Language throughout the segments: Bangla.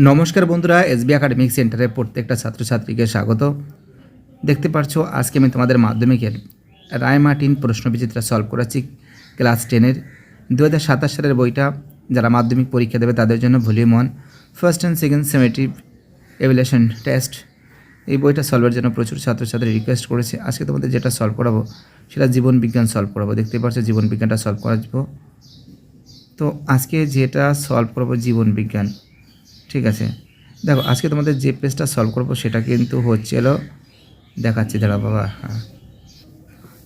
নমস্কার বন্ধুরা, এসবি একাডেমিক সেন্টারে প্রত্যেকটা ছাত্রছাত্রীকে স্বাগত। দেখতে পাচ্ছ আজকে আমি তোমাদের মাধ্যমিকের রায়মার্টিন প্রশ্নবিচিত্রা সলভ করাচ্ছি ক্লাস 10-এর 2027 সালের বইটা। যারা মাধ্যমিক পরীক্ষা দেবে তাদের জন্য volume 1 first and second summative evaluation test, এই বইটা সলভের জন্য প্রচুর ছাত্রছাত্রী রিকোয়েস্ট করেছে। আজকে তোমাদের যেটা সলভ করাবো সেটা জীবন বিজ্ঞান সলভ করাবো। দেখতে পাচ্ছ জীবন বিজ্ঞানটা সলভ করাবো। তো আজকে যেটা সলভ করবো জীবন বিজ্ঞান, ঠিক আছে। দেখো আজকে তোমাদের যে পেজটা সলভ করবো সেটা কিন্তু হচ্ছিল, দেখাচ্ছি দাঁড়া বাবা। হ্যাঁ,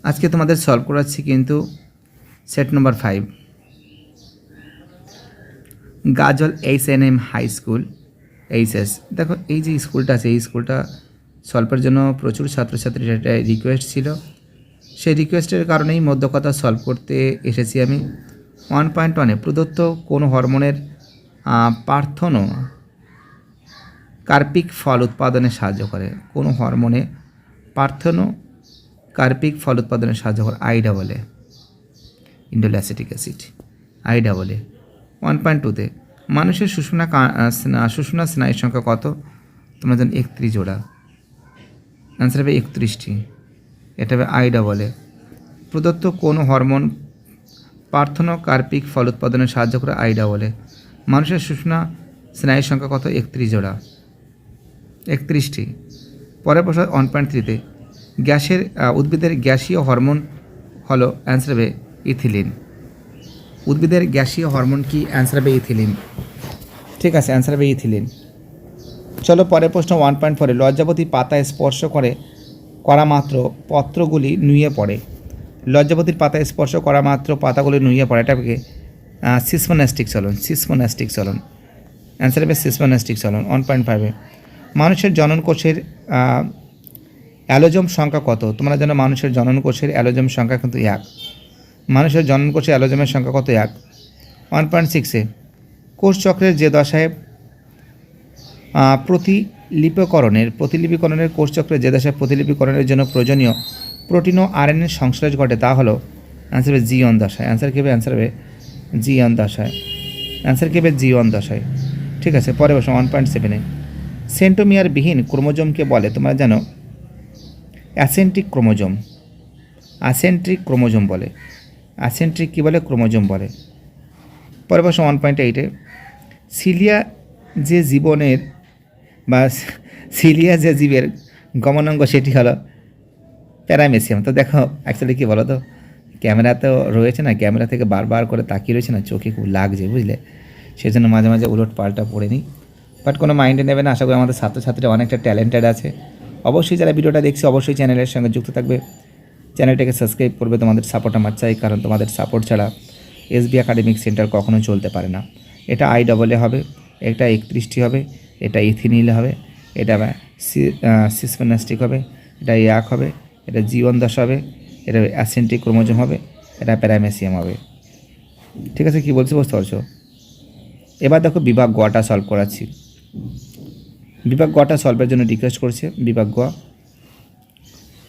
আজকে তোমাদের সলভ করাচ্ছি কিন্তু সেট নম্বর 5, গাজল HNM হাই স্কুল HS। দেখো এই যে স্কুলটা আছে, এই স্কুলটা সলভের জন্য প্রচুর ছাত্রছাত্রীর একটা রিকোয়েস্ট ছিল। সেই রিকোয়েস্টের কারণেই মধ্যকথা সলভ করতে এসেছি আমি। 1.1-এ প্রদত্ত কোন হরমোনের প্রার্থনো কার্পিক ফল উৎপাদনে সাহায্য করে? কোনো হরমোনে প্রার্থনো কার্পিক ফল উৎপাদনে সাহায্য করে? আইডা বলে, ইন্ডোল অ্যাসিটিক অ্যাসিড, আইডা বলে। 1.2-তে মানুষের সুষুম্না স্নায়ুর সংখ্যা কত? তোমরা জানো 31 জোড়া, অ্যান্সার হবে 31টি। এটা হবে আইডা বলে। প্রদত্ত কোন হরমোন প্রার্থনো কার্পিক ফল উৎপাদনে সাহায্য করে? আইডা বলে। মানুষের সুষুম্না স্নায়ুর সংখ্যা কত? 31 জোড়া, 31টি। পরের প্রশ্ন 1.3-তে গ্যাসের উদ্ভিদের গ্যাসীয় হরমোন হলো, অ্যান্সার হবে ইথিলিন। উদ্ভিদের গ্যাসীয় হরমোন কি? অ্যান্সার হবে ইথিলিন, ঠিক আছে, অ্যান্সার হবে ইথিলিন। চলো পরের প্রশ্ন 1.4-এ লজ্জাবতী পাতায় স্পর্শ করা মাত্র পত্রগুলি নুয়ে পড়ে। লজ্জাবতীর পাতায় স্পর্শ করা মাত্র পাতাগুলি নুয়ে পড়ে, এটাকে সিসমোনাস্টিক চলন, সিসমোনাস্টিক চলন, অ্যান্সার হবে সিসমোনাস্টিক চলন। 1.5-এ মানুষের জননকোষের অ্যালোজম সংখ্যা কত? তোমরা জানো মানুষের জননকোষের অ্যালোজম সংখ্যা কিন্তু 1। মানুষের জননকোষের অ্যালোজমের সংখ্যা কত? 1। 1.6-এ কোষচক্রের যে দশায় প্রতিলিপিকরণের কোষচক্রের যে দশায় প্রতিলিপিকরণের জন্য প্রয়োজনীয় প্রোটিন ও RNA সংশ্লেষ ঘটে তা হলো, অ্যান্সার হবে G1 দশায়। অ্যান্সার কী হবে? অ্যান্সার হবে G1 দশায়। অ্যান্সার কী হবে? G1 দশায়, ঠিক আছে। পরে বসো 1.7-এ সেন্টোমিয়ার বিহীন ক্রোমোজোমকে বলে? তোমরা জানো অ্যাসেন্ট্রিক ক্রোমোজোম, অ্যাসেন্ট্রিক ক্রোমোজোম বলে। অ্যাসেন্ট্রিক কী বলে? ক্রোমোজোম বলে। পরে বসো 1.8-এ সিলিয়া যে জীবের গমনাঙ্গ সেটি হলো প্যারামেসিয়াম। তো দেখো অ্যাকচুয়ালি কী বলো তো, ক্যামেরা তো রয়েছে না, ক্যামেরা থেকে বারবার করে তাকিয়ে রয়েছে না, চোখে খুব লাগছে বুঝলে, সেই জন্য মাঝে মাঝে উলট পাল্টা পড়ে নিই। বাট কোনো মাইন্ডে নেবে না, আশা করি আমাদের ছাত্রছাত্রীরা অনেকটা ট্যালেন্টেড আছে। অবশ্যই যারা ভিডিওটা দেখছে অবশ্যই চ্যানেলের সঙ্গে যুক্ত থাকবে, চ্যানেলটাকে সাবস্ক্রাইব করবে। তোমাদের সাপোর্ট আমার চাই, কারণ তোমাদের সাপোর্ট ছাড়া এসবি একাডেমিক সেন্টার কখনো চলতে পারে না। এটা IEE হবে, এটা 31টি হবে, এটা ইথিনিল হবে, এটা সিসমোনাস্টিক হবে, এটা 1 হবে, এটা G1 দশা হবে, এটা অ্যাসেন্ট্রিক ক্রোমোজোম হবে, এটা প্যারামেসিয়াম হবে, ঠিক আছে। কী বলছি বুঝতে পারছো? এবার দেখো বিভাগ গটা সলভ করাচ্ছি। বিভাগ গটা সলভের জন্য রিকোয়েস্ট করছে বিভাগ গ।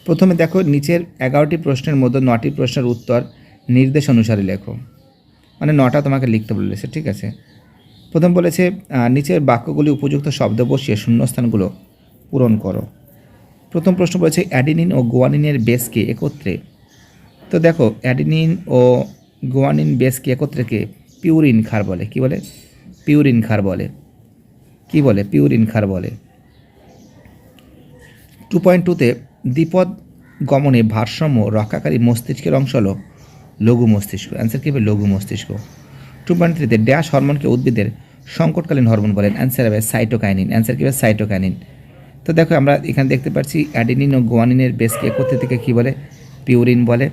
প্রথমে দেখো নিচের 11টি প্রশ্নের মধ্যে 9টি প্রশ্নের উত্তর নির্দেশ অনুসারে লেখো, মানে 9টা তোমাকে লিখতে বলেছে, ঠিক আছে। প্রথম বলেছে নিচের বাক্যগুলি উপযুক্ত শব্দ বসিয়ে শূন্যস্থানগুলো পূরণ করো। প্রথম প্রশ্ন বলেছে অ্যাডিনিন ও গুয়ানিনের বেসকে একত্রে। তো দেখো অ্যাডিনিন ও গুয়ানিন বেসকে একত্রেকে পিউরিন ক্ষার বলে। কি বলে? পিউরিন ক্ষার বলে। কি বলে? পিউরিন ক্ষার বলে। 2.2-তে দ্বিপদ গমনে ভারসাম্য রক্ষাকারী মস্তিষ্কের অংশ হলো লঘু মস্তিষ্ক। অ্যান্সার কী হবে? লঘু মস্তিষ্ক। 2.3-তে ড্যাশ হরমোনকে উদ্ভিদের সংকটকালীন হরমোন বলেন? অ্যান্সার হবে সাইটোকাইনিন। অ্যান্সার কী হবে? সাইটোকাইনিন। তো দেখো আমরা এখানে দেখতে পাচ্ছি অ্যাডিনিন ও গুয়ানিনের বেসকে একত্রে থেকে কী বলে? পিউরিন বলে।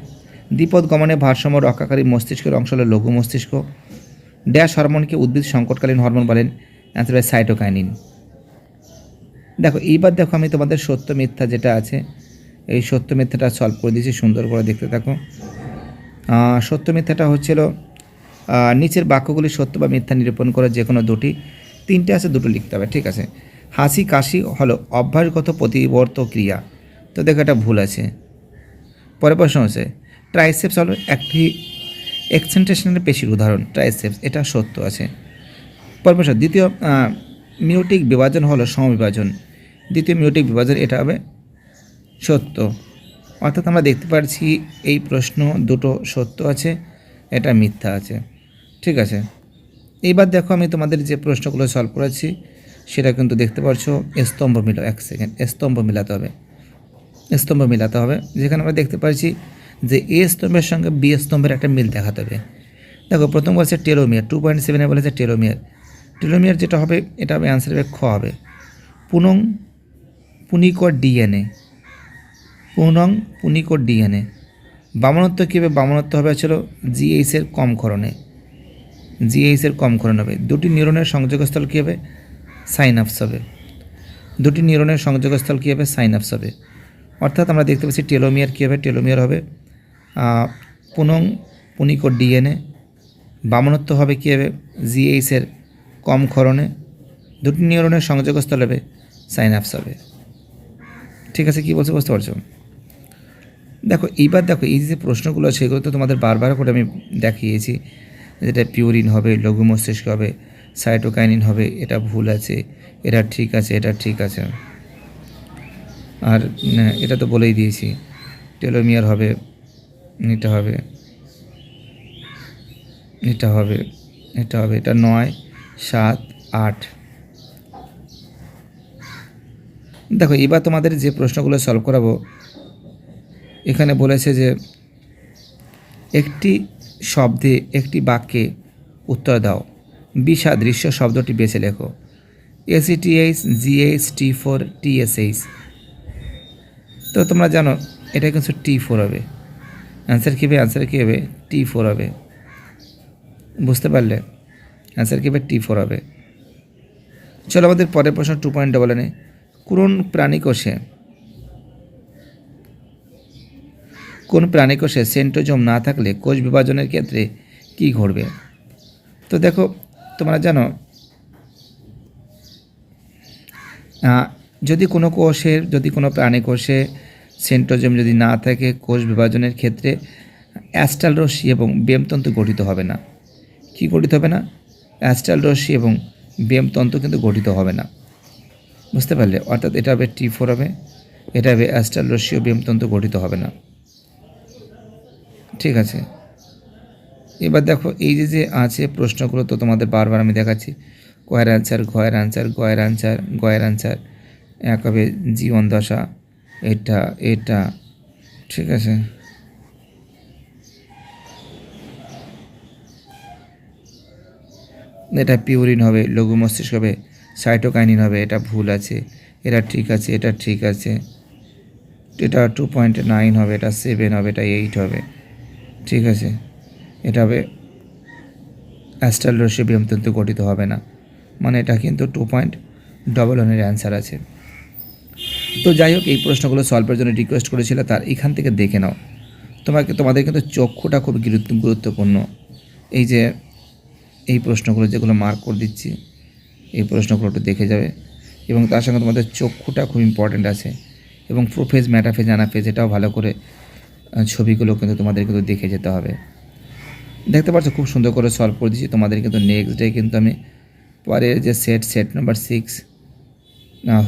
দ্বিপদ গমনে ভারসাম্য রক্ষাকারী মস্তিষ্কের অংশ হলো লঘু মস্তিষ্ক। ড্যাশ হরমোনকে উদ্ভিদ সংকটকালীন হরমোন বলেন? অ্যান্সার হবে সাইটোকাইনিন। দেখো এইবার দেখো আমি তোমাদের সত্য মিথ্যা যেটা আছে এই সত্য মিথ্যাটা সলভ করে দিয়েছি, সুন্দর করে দেখতে থাকো। সত্য মিথ্যাটা হচ্ছিল নিচের বাক্যগুলি সত্য বা মিথ্যা নিরূপণ করে যে কোনো দুটি, 3টে আছে, 2টো লিখতে হবে, ঠিক আছে। হাসি কাশি হলো অভ্যাসগত প্রতিবর্ত ক্রিয়া। তো দেখো এটা ভুল আছে। পরের প্রশ্ন হচ্ছে ট্রাইসেপস হলো একটি এক্সেন্ট্রেশনের পেশির উদাহরণ। ট্রাইসেপস, এটা সত্য আছে। পরের প্রশ্ন দ্বিতীয় মিউটিক বিভাজন হলো সমবিভাজন, দ্বিতীয় মিউটিক বিভাজন, এটা হবে সত্য। অর্থাৎ আমরা দেখতে পাচ্ছি এই প্রশ্ন দুটো সত্য আছে, এটা মিথ্যা আছে। ঠিক আছে, এইবার দেখো আমি তোমাদের যে প্রশ্নগুলো সলভ করেছি সেটা কিন্তু দেখতে পাচ্ছ স্তম্ভ মিল, এক সেকেন্ড, স্তম্ভ মিলাতে হবে, যেখানে আমরা দেখতে পাচ্ছি যে এ স্তম্ভের সঙ্গে বি স্তম্ভের একটা মিল দেখাতে হবে। দেখো প্রথম বলছে টেলোমিয়ার, 2.7 বলেছে টেলোমিয়ার যেটা হবে এটা হবে অ্যান্সার হবে খ হবে। পুনিকর ডিএনএ, বামনত্ব কী হবে? বামনত্ব হবে ছিল জিএইচের কম ক্ষরণ হবে। দুটি নিউরনের সংযোগস্থল কী হবে? সাইনাপস হবে। অর্থাৎ আমরা দেখতে পাচ্ছি টেলোমিয়ার কী হবে? টেলোমিয়ার হবে পুনিকর ডিএনএ, বামনত্ব হবে কী হবে? জিএইচের কম ক্ষরণে, দুটি নিউরনের সংযোগস্থল হবে সাইনাপস হবে। ঠিক আছে, কী বলছে বুঝতে পারছো? দেখো এইবার দেখো এই যে প্রশ্নগুলো আছে সেগুলো তো তোমাদের বারবার করে আমি দেখিয়েছি, যেটা পিউরিন হবে, লঘু মস্তিষ্ক হবে, সাইটোকাইনিন হবে, এটা ভুল আছে, এটা ঠিক আছে, এটা ঠিক আছে। আর এটা তো বলেই দিয়েছি, টেলোমিয়ার হবে, এটা হবে, এটা 9, 7, 8। দেখো এবার তোমাদের যে প্রশ্নগুলো সলভ করাবো, এখানে বলেছে যে একটি শব্দে একটি বাক্যে উত্তর দাও, বিসাদৃশ্য শব্দটি বেছে লেখো। ACTH, GH, T4, TSH। তো তোমরা জানো এটা কিন্তু T4 হবে। অ্যান্সার কী হবে? T4 হবে। বুঝতে পারলে? অ্যান্সার কী হবে? T4 হবে। চলো আমাদের পরের প্রশ্ন 2.9। কোন প্রাণীকোষে সেন্ট্রোজোম না থাকলে কোষ বিভাজনের ক্ষেত্রে কী ঘটবে? তো দেখো তোমরা জানো যদি কোনো প্রাণীকোষে সেন্ট্রোজোম যদি না থাকে, কোষ বিভাজনের ক্ষেত্রে অ্যাস্টাল রশ্মি এবং বেমতন্তু গঠিত হবে না। কি গঠিত হবে না? অ্যাস্টাল রশ্মি এবং বেমতন্তু কিন্তু গঠিত হবে না। বুঝতে পারলে? অর্থাৎ এটা হবে T4 হবে, এটা হবে অ্যাস্টাল রশ্মি ও বেমতন্তু গঠিত হবে না। ঠিক আছে, এবার দেখো এই যে আছে প্রশ্নগুলো তো তোমাদের বারবার আমি দেখাচ্ছি, গয়ের অ্যান্সার এক হবে জীবন দশা, এটা ঠিক আছে। এটা পিউরিন হবে, লঘু মস্তিষ্ক হবে, সাইটোকাইনিন হবে, এটা ভুল আছে, এটা ঠিক আছে, এটা 2.9 হবে, এটা 7 হবে, এটা 8 হবে। ঠিক আছে, এটা হবে অ্যাস্টাল রশ্মি বেমতন্তু গঠিত হবে না, মানে এটা কিন্তু 2.11 অ্যান্সার আছে। তো যাই হোক, এই প্রশ্নগুলো সলভের জন্য রিকোয়েস্ট করেছিল, তার এখান থেকে দেখে নাও। তোমাদের কিন্তু চক্ষুটা খুব গুরুত্বপূর্ণ। এই যে এই প্রশ্নগুলো যেগুলো মার্ক করে দিচ্ছি, এই প্রশ্নগুলো একটু দেখে যাবে, এবং তার সঙ্গে তোমাদের চক্ষুটা খুব ইম্পর্ট্যান্ট আছে, এবং প্রোফেজ, ম্যাটাফেজ, অ্যানাফেজ এটাও ভালো করে ছবিগুলো কিন্তু তোমাদের কিন্তু দেখে যেতে হবে। দেখতে পাচ্ছ খুব সুন্দর করে সলভ করে দিচ্ছি। তোমাদের কিন্তু নেক্সট ডে কিন্তু আমি পরের যে সেট নাম্বার 6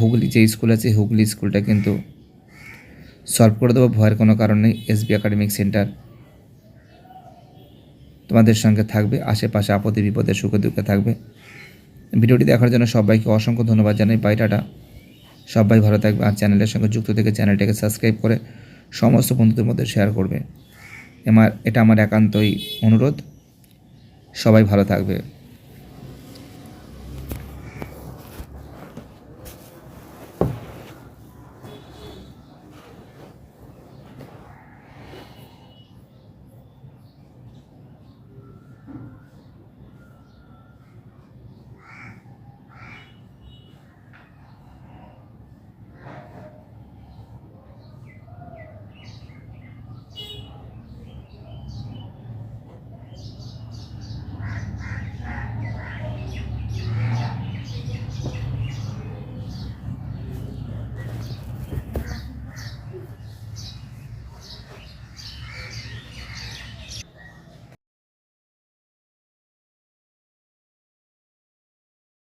হুগলি যে স্কুল আছে, হুগলি স্কুলটা কিন্তু সলভ করে দেবো, ভয়ের কোনো কারণ নেই। SB একাডেমিক সেন্টার তোমাদের সঙ্গে থাকবে, আশেপাশে আপদে বিপদে সুখে দুঃখে থাকবে। ভিডিওটি দেখার জন্য সবাইকে অসংখ্য ধন্যবাদ জানাই। বাইটাটা সবাই ভালো থাকবে, আর চ্যানেলের সঙ্গে যুক্ত থেকে চ্যানেলটাকে সাবস্ক্রাইব করে সমস্ত বন্ধুদের মধ্যে শেয়ার করবে। এটা আমার একান্তই অনুরোধ। সবাই ভালো থাকবে।